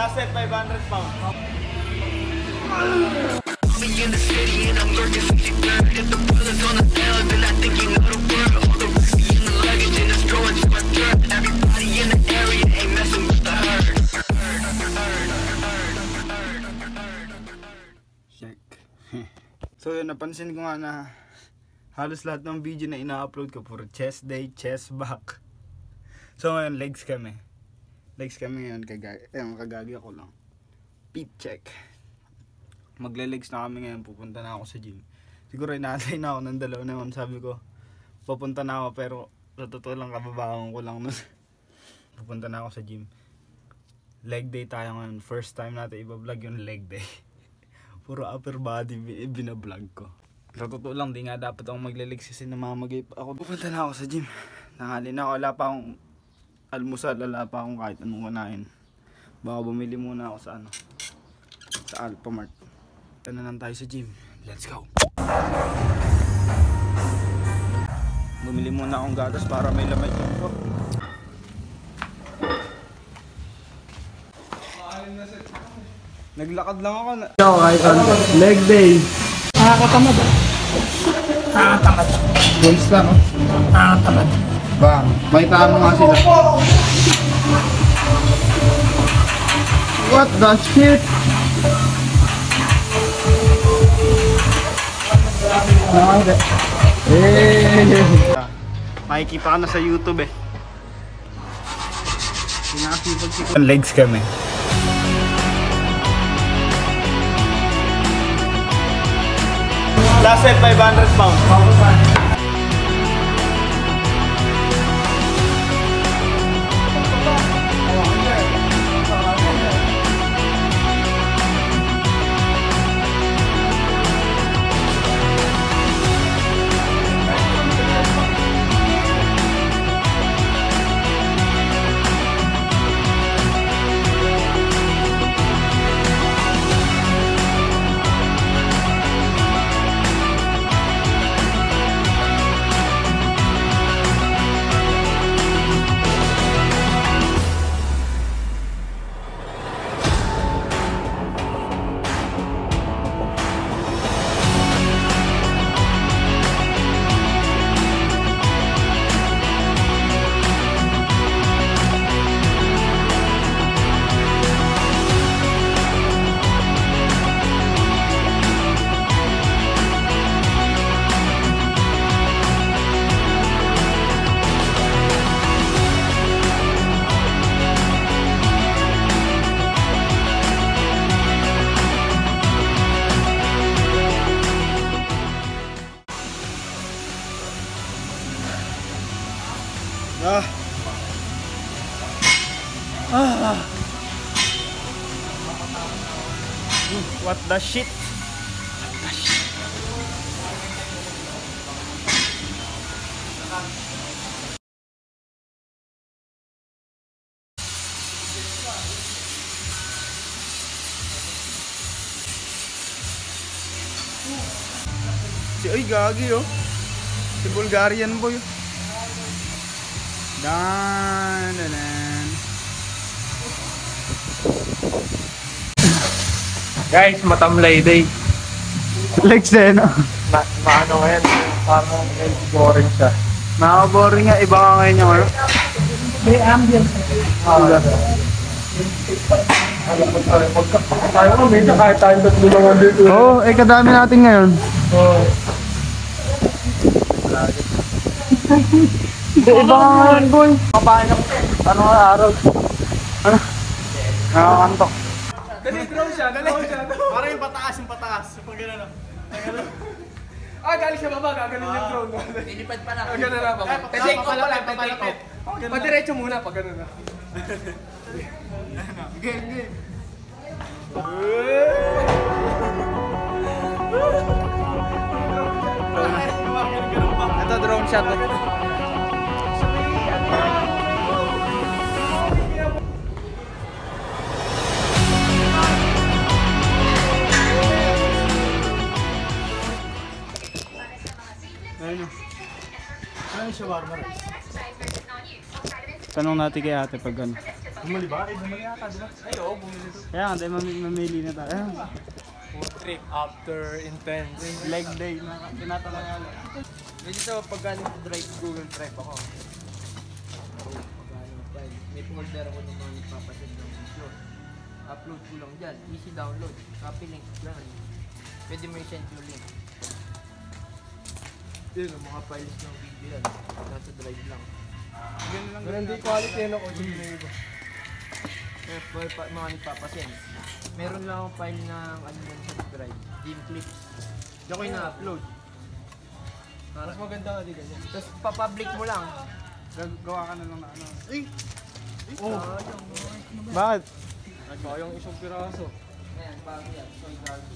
Last set 500 pounds. Check. So yun, napansin ko nga na halos lahat ng video na ina-upload ko puro chest day, chest back. So ngayon legs kami. Legs kami ngayon, kagagi ako lang. Feet check. Magle-legs na kami ngayon, pupunta na ako sa gym. Siguro inaantay na ako ng dalawa naman, sabi ko papunta na ako, pero sa totoo lang kababakan ko lang nun. Pupunta na ako sa gym. Leg day tayo ngayon, first time natin iba-vlog yung leg day. Puro upper body binablog ko. Sa totoo lang, di nga dapat akong magle-legs kasi namamagay pa ako. Pupunta na ako sa gym. Nangali na ako, wala pa akong almusal, wala pa akong kahit anong kanain. Baka bumili muna ako sa sa Alphamart. Ito na lang tayo sa gym. Let's go! Bumili muna akong gatas para may lamay ko. Naglakad lang ako na. Leg day. Nakakatamad ah. Nakakatamad. Goals lang, no? Nakakatamad. Bang, baitaan mo nga sila. What the shit? Makikita ka na sa YouTube eh. Pinakasipag-sipag. Legs kami. Last set 500 pounds. What the shit? Si ay gagi oh. Si Bulgarian boy. Dan. Guys, matamlay day. Legs din oh. Maano ngayon, parang boring siya. Nakaka-boring nga, iba ka ngayon yung ano? May ambience. Tayo mo, medyo kahit tayo tatlo lang dito. Oo, kadami natin ngayon. Oo. Iba ka ngayon boy. Kapaano? Ano nga araw? Ano? Nakakantok. Dali, draw siya, dali. Parang yung pataas, Pag gano'n. Galing siya baba, gaganon yung drone. Lilipad pa na. Gano'n na baba. Take off pala, take off. Padiretso muna pag gano'n na. Game. Ito drone shot. Tanong natin kay ate pag ano. Bumili ba? Bumili yata, di ba? Ay, oo, bumili to. Kaya nga, tayo mamili na tayo. Food trip after intense Leg day na tinatanong. Dito pag galing sa drive, Google Drive ako. May folder ako ng mga nagpapasend ng video. Upload ko lang dyan. Easy download. Copy link lang. Pwede mo i-send yung link. Yun, ang mga files ng video yan. Nasa drive lang. Pero hindi quality no kung sino yung iba. Mga nagpapasend. Meron lang akong file ng ano yun sa drive. Game clips. Diyan ko yung na-upload. Mas maganda ka di ganyan. Tapos papublic mo lang. Gawa ka na lang na ano. Oh, Bakit? sayang isang piraso. Ayan, bago yan. Soy garlic.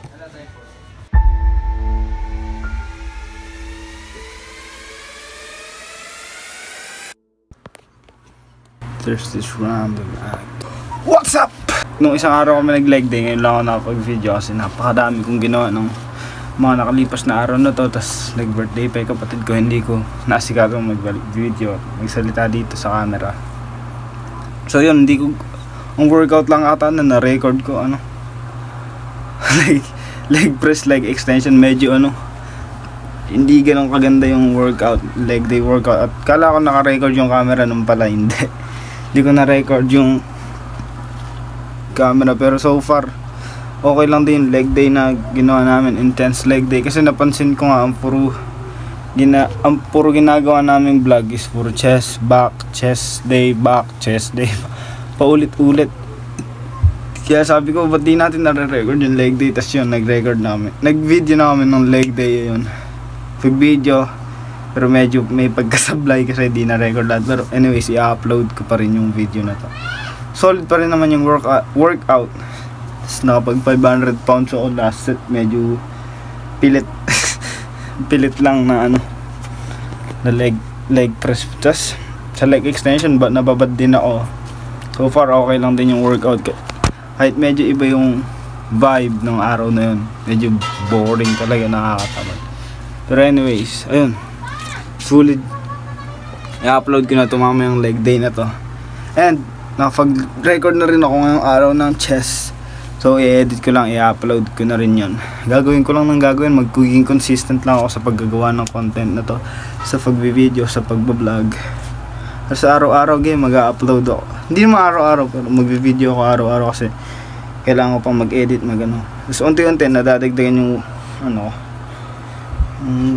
Wala tayo po. There's this random act. What's up? Nung isang araw kami nag-leg day, ngayon lang ako nakapag-video kasi napakadami kong ginawa nung mga nakalipas na araw na to. Tapos nag-birthday pa yung kapatid ko, hindi ko nasikatong mag-video, magsalita dito sa camera. So yun, hindi ko, ang workout lang ata na na-record ko, ano, leg press, leg extension, medyo ano, hindi ganun kaganda yung workout, leg day workout. At kala ko naka-record yung camera, nung pala hindi. Hindi ko na-record yung camera, pero so far okay lang din yung leg day na ginawa namin, intense leg day. Kasi napansin ko nga ang puro ginagawa namin vlog is puro chest, back, chest day, back, chest day, paulit-ulit. Kaya sabi ko, ba't di natin nare-record yung leg day? Tas yun, nag-record namin, nag-video na kami ng leg day. Yun, pag-video, pero medyo may pagkasablay kasi di na-record lahat. Pero anyways, i-upload ko pa rin yung video na to. Solid pa rin naman yung workout. Tapos nakapag 500 pounds ako last set. Medyo pilit pilit lang na ano, na leg press. Tapos sa leg extension nababad din ako. So far okay lang din yung workout. Kahit medyo iba yung vibe ng araw na yun, medyo boring talaga, nakakatamad. Pero anyways, ayun, sulit. I-upload ko na ito mamayang leg day na to. And nakapag-record na rin ako ngayong araw ng chest. So i-edit ko lang, i-upload ko na rin yun. Gagawin ko lang ng gagawin, magiging consistent lang ako sa paggagawa ng content na to, sa pagbi-video, sa pagbablog. Sa araw-araw game mag-upload ako. Hindi naman araw-araw, pero magbi-video ako araw-araw kasi kailangan ko pang mag-edit, mag-ano. Tapos unti-unti nadadagdagan yung ano,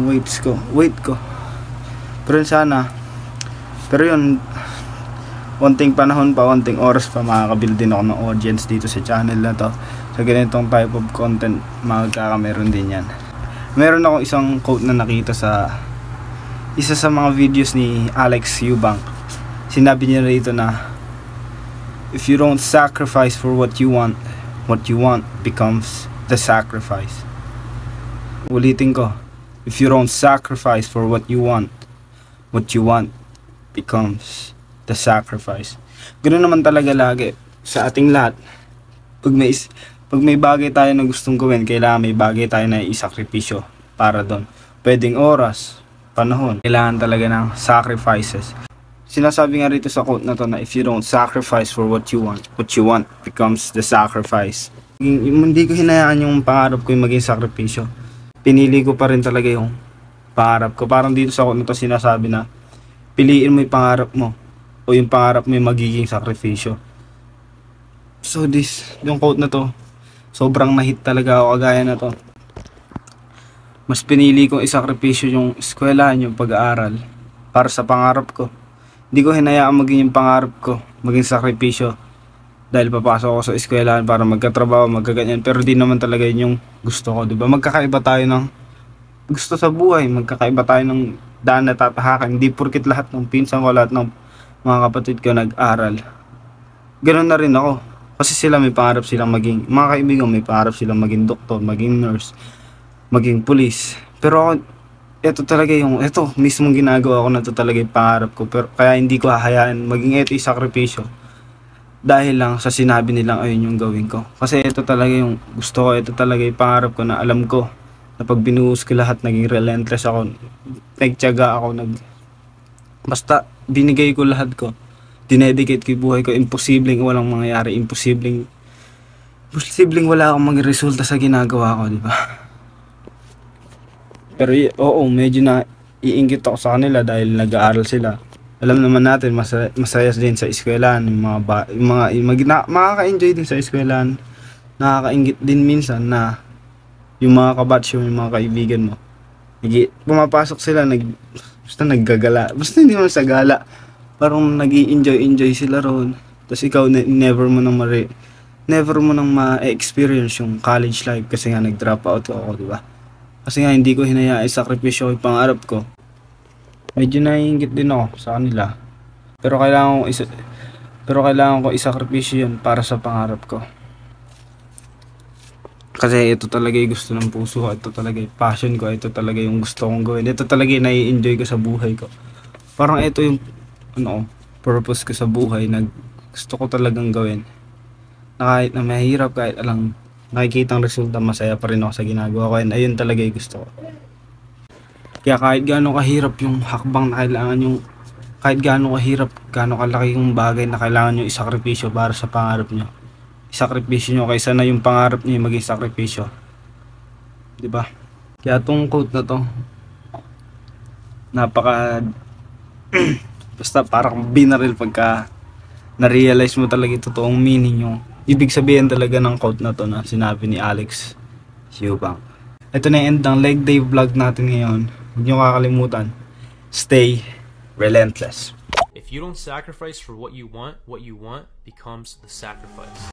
weight ko. Pero sana, pero yun, konting panahon pa, konting oras pa, makakabuild din ako ng audience dito sa channel na to. Sa ganitong type of content, magkakameron din yan. Meron ako isang quote na nakita sa isa sa mga videos ni Alex Eubank. Sinabi niya rito na, if you don't sacrifice for what you want becomes the sacrifice. Ulitin ko, if you don't sacrifice for what you want becomes the sacrifice. Ganoon naman talaga lagi sa ating lahat. Pag may bagay tayo na gustong gawin, kailangan may bagay tayo na isakripisyo para doon. Pwedeng oras, panahon, kailangan talaga ng sacrifices. Sinasabi nga rito sa quote na to na if you don't sacrifice for what you want becomes the sacrifice. Hindi ko hinayaan yung pangarap ko yung maging sakripisyo. Pinili ko pa rin talaga yung pangarap ko. Parang dito sa quote na to sinasabi na piliin mo yung pangarap mo o yung pangarap mo yung magiging sakripisyo. So yung quote na to, sobrang na-hit talaga ako kagaya na to. Mas pinili kong isakripisyo yung eskwelahan, yung pag-aaral para sa pangarap ko. Hindi ko hinayaan maging yung pangarap ko maging sakripisyo dahil papasok ako sa eskwelahan para magkatrabaho, magkaganyan. Pero di naman talaga yun yung gusto ko, diba? Magkakaiba tayo ng gusto sa buhay, magkakaiba tayo ng daan na tatahakan. Hindi porkit lahat ng pinsan ko, lahat ng mga kapatid ko nag-aral, ganoon na rin ako. Kasi sila may pangarap silang maging, mga kaibigan may pangarap silang maging doktor, maging nurse, maging pulis. Pero ako, ito mismong ginagawa ko na ito talaga yung pangarap ko. Pero kaya hindi ko hahayaan maging ito yung sakripisyo dahil lang sa sinabi nilang ayun yung gawin ko. Kasi ito talaga yung gusto ko, ito talaga yung pangarap ko na alam ko na pag binuhos ko lahat, naging relentless ako, nagtiyaga ako, basta binigay ko lahat ko. Dinedicate ko yung buhay ko. Imposibleng walang mangyayari. Imposibleng wala akong magresulta sa ginagawa ko, di ba? Pero oo, medyo na iinggit ako sa kanila dahil nag-aaral sila. Alam naman natin, masaya din sa eskwelahan. Makaka-enjoy din sa eskwelahan. Nakakainggit din minsan na yung mga kabatch, yung mga kaibigan mo. Pumapasok sila, basta naggagala. Basta hindi mo sa gala. Parang nag-i-enjoy sila roon. Tapos ikaw, never mo nang ma-experience yung college life kasi nga nag-drop out ako, di ba? Kasi nga hindi ko hinayaan sakripisyo ko yung pangarap ko. Medyo naiinggit din ako sa kanila. Pero kailangan ko isakripisyo yun para sa pangarap ko. Kasi ito talaga yung gusto ng puso ko, ito talaga yung passion ko, ito talaga yung gusto kong gawin. Ito talaga yung nai-enjoy ko sa buhay ko. Parang ito yung purpose ko sa buhay na gusto ko talagang gawin. Na kahit na mahirap, kahit alang nakikita ang resulta, masaya pa rin ako sa ginagawa ko. And ayun talaga yung gusto ko. Kaya kahit gaano kahirap yung hakbang na kailangan kahit gaano kahirap, gaano kalaki yung bagay na kailangan nyo isakripisyo para sa pangarap nyo. Isakripisyo nyo kaysa na yung pangarap nyo yung maging sakripisyo. Diba? Kaya tong quote na to, basta parang binaril pagka na-realize mo talaga yung totoong meaning yung ibig sabihin talaga ng quote na to na sinabi ni Alex Eubank. Ito na yung end ng leg day vlog natin ngayon. Huwag nyo kakalimutan, stay relentless. If you don't sacrifice for what you want becomes the sacrifice.